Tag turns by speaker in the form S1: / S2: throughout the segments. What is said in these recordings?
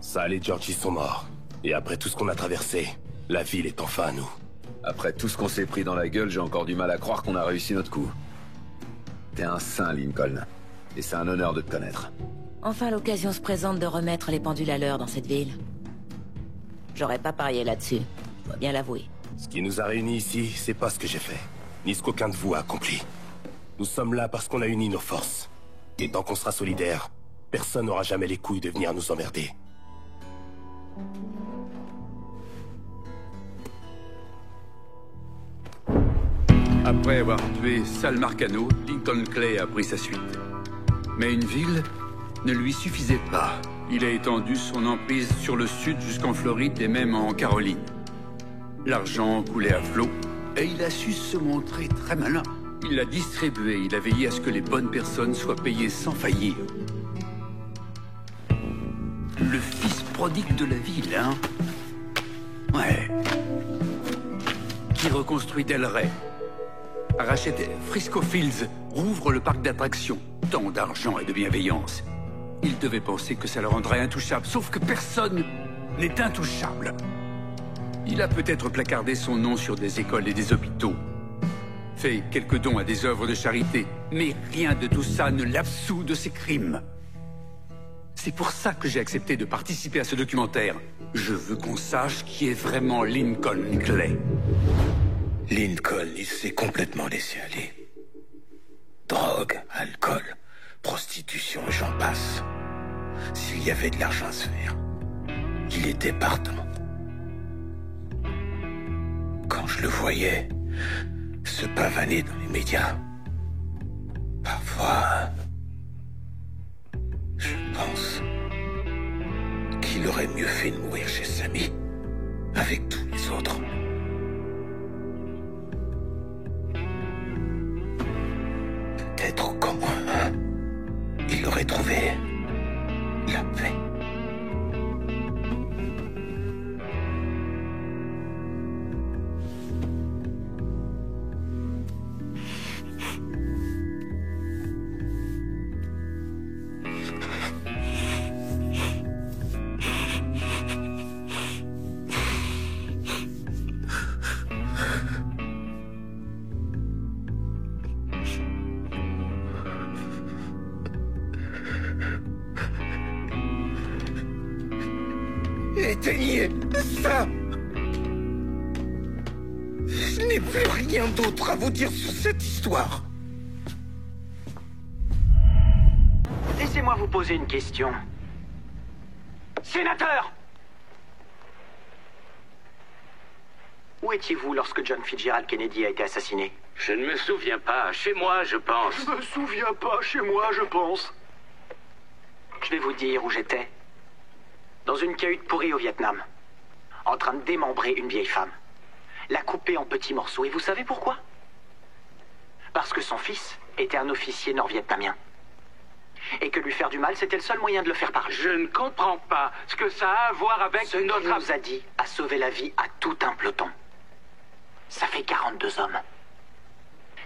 S1: Sal et Georgie sont morts. Et après tout ce qu'on a traversé, la ville est enfin à nous.
S2: Après tout ce qu'on s'est pris dans la gueule, j'ai encore du mal à croire qu'on a réussi notre coup. T'es un saint, Lincoln. Et c'est un honneur de te connaître.
S3: Enfin, l'occasion se présente de remettre les pendules à l'heure dans cette ville. J'aurais pas parié là-dessus, je dois bien l'avouer.
S1: Ce qui nous a réunis ici, c'est pas ce que j'ai fait, ni ce qu'aucun de vous a accompli. Nous sommes là parce qu'on a uni nos forces. Et tant qu'on sera solidaires, personne n'aura jamais les couilles de venir nous emmerder.
S4: Après avoir tué Sal Marcano, Lincoln Clay a pris sa suite. Mais une ville ne lui suffisait pas. Il a étendu son emprise sur le sud jusqu'en Floride et même en Caroline. L'argent coulait à flot et il a su se montrer très malin. Il l'a distribué, il a veillé à ce que les bonnes personnes soient payées sans faillir. Le fils prodigue de la ville, hein? Ouais. Qui reconstruit Del Rey, rachète Frisco Fields, rouvre le parc d'attractions. Tant d'argent et de bienveillance. Il devait penser que ça le rendrait intouchable, sauf que personne n'est intouchable. Il a peut-être placardé son nom sur des écoles et des hôpitaux, fait quelques dons à des œuvres de charité, mais rien de tout ça ne l'absout de ses crimes. C'est pour ça que j'ai accepté de participer à ce documentaire. Je veux qu'on sache qui est vraiment Lincoln Clay.
S5: Lincoln, il s'est complètement laissé aller. Drogue, alcool, prostitution, et j'en passe. S'il y avait de l'argent à se faire, il était partant. Quand je le voyais se pavaner dans les médias, parfois, je pense qu'il aurait mieux fait de mourir chez Sammy, avec tous les autres. Peut-être qu'au moins, il aurait trouvé la paix. Éteignez ça! Je n'ai plus rien d'autre à vous dire sur cette histoire.
S6: Laissez-moi vous poser une question. Sénateur! Où étiez-vous lorsque John Fitzgerald Kennedy a été assassiné?
S7: Je ne me souviens pas. Chez moi, je pense.
S6: Je me souviens pas. Chez moi, je pense. Je vais vous dire où j'étais. Dans une cahute pourrie au Vietnam. En train de démembrer une vieille femme. La couper en petits morceaux. Et vous savez pourquoi? Parce que son fils était un officier nord-vietnamien. Et que lui faire du mal, c'était le seul moyen de le faire parler.
S7: Je ne comprends pas ce que ça a à voir avec
S6: Ce
S7: notre...
S6: qu'il nous a dit a sauvé la vie à tout un peloton. Ça fait 42 hommes.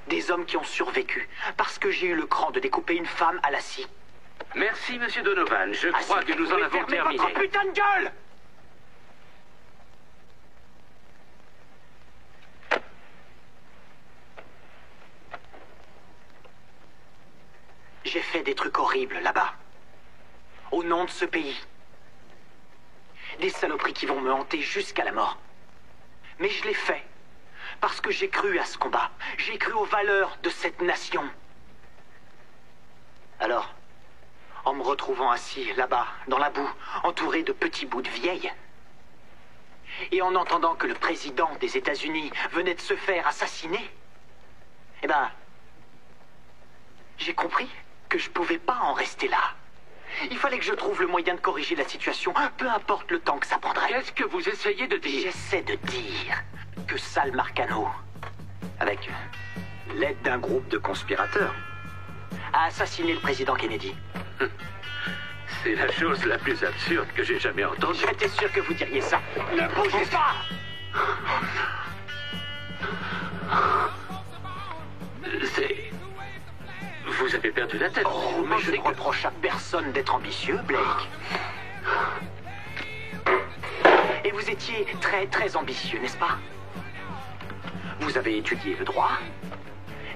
S6: Des hommes qui ont survécu parce que j'ai eu le cran de découper une femme à la scie.
S7: Merci, monsieur Donovan. Je crois que nous en avons terminé.
S6: Votre putain de gueule! J'ai fait des trucs horribles là-bas. Au nom de ce pays. Des saloperies qui vont me hanter jusqu'à la mort. Mais je l'ai fait. Parce que j'ai cru à ce combat. J'ai cru aux valeurs de cette nation. Alors, en me retrouvant assis là-bas, dans la boue, entouré de petits bouts de vieilles, et en entendant que le président des États-Unis venait de se faire assassiner, eh ben, j'ai compris que je pouvais pas en rester là. Il fallait que je trouve le moyen de corriger la situation, peu importe le temps que ça prendrait.
S7: Qu'est-ce que vous essayez de dire?
S6: J'essaie de dire que Sal Marcano, avec l'aide d'un groupe de conspirateurs, a assassiné le président Kennedy.
S7: C'est la chose la plus absurde que j'ai jamais entendue.
S6: J'étais sûr que vous diriez ça. Ne bougez pas!
S7: C'est... Vous avez perdu la tête.
S6: Oh, mais je ne reproche à personne d'être ambitieux, Blake. Vous étiez très ambitieux, n'est-ce pas? Vous avez étudié le droit,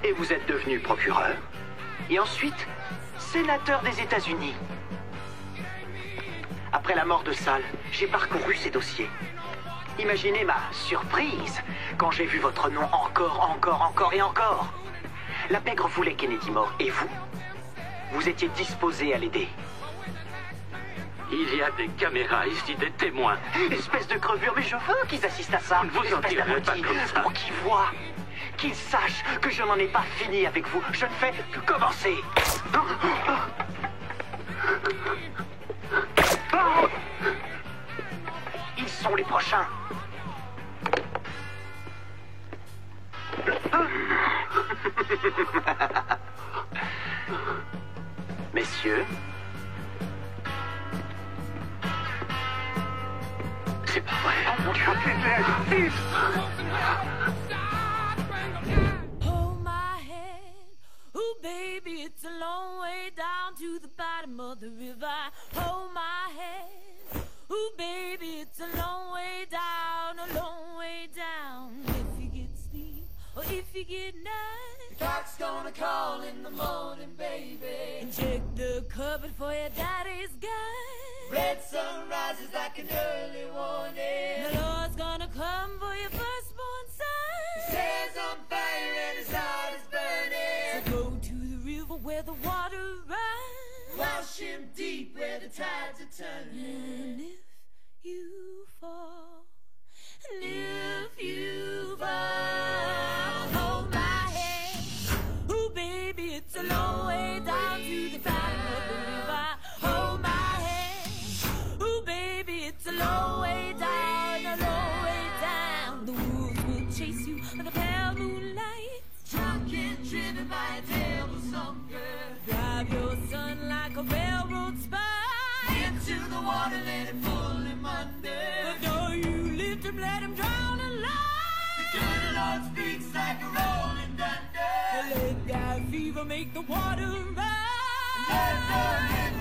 S6: et vous êtes devenu procureur, et ensuite sénateur des États-Unis. Après la mort de Sal, j'ai parcouru ces dossiers. Imaginez ma surprise quand j'ai vu votre nom encore et encore. La pègre voulait Kennedy mort, et vous étiez disposé à l'aider.
S7: Il y a des caméras ici, des témoins.
S6: Espèce de crevure, mais je veux qu'ils assistent à ça.
S7: Vous en tirerez pas comme ça.
S6: Pour qu'ils voient, qu'ils sachent que je n'en ai pas fini avec vous. Je ne fais que commencer. Ils sont les prochains. Messieurs, c'est pas vrai. Oh mon Dieu, vite.
S8: Hold my hand, ooh baby, it's a long way down to the bottom of the river. Hold my hand, ooh baby, it's a long way down, a long way down. If you get sleep or if you get night, Doc's gonna call in the morning, baby. And check the cupboard for your daddy's gun. Red sun rises like an early warning. The Lord's gonna come for your firstborn son. His hair's on fire and his heart is burning. So go to the river where the water runs. Wash him deep where the tides are turning. And if you fall, and if you fall, hold my hand. Ooh, baby, it's a long way down to the bottom of the river. Hold my hand. Ooh, baby, it's a long way down, a long way down. The wolves will chase you in the pale moonlight. Drunk and driven by a devil's hunger. Drive your son like a railroad spike into the water, let it pull him under. But no, you lift him, let him drown alive. The good Lord speaks like a rolling thunder. Let that fever make the water run. Let the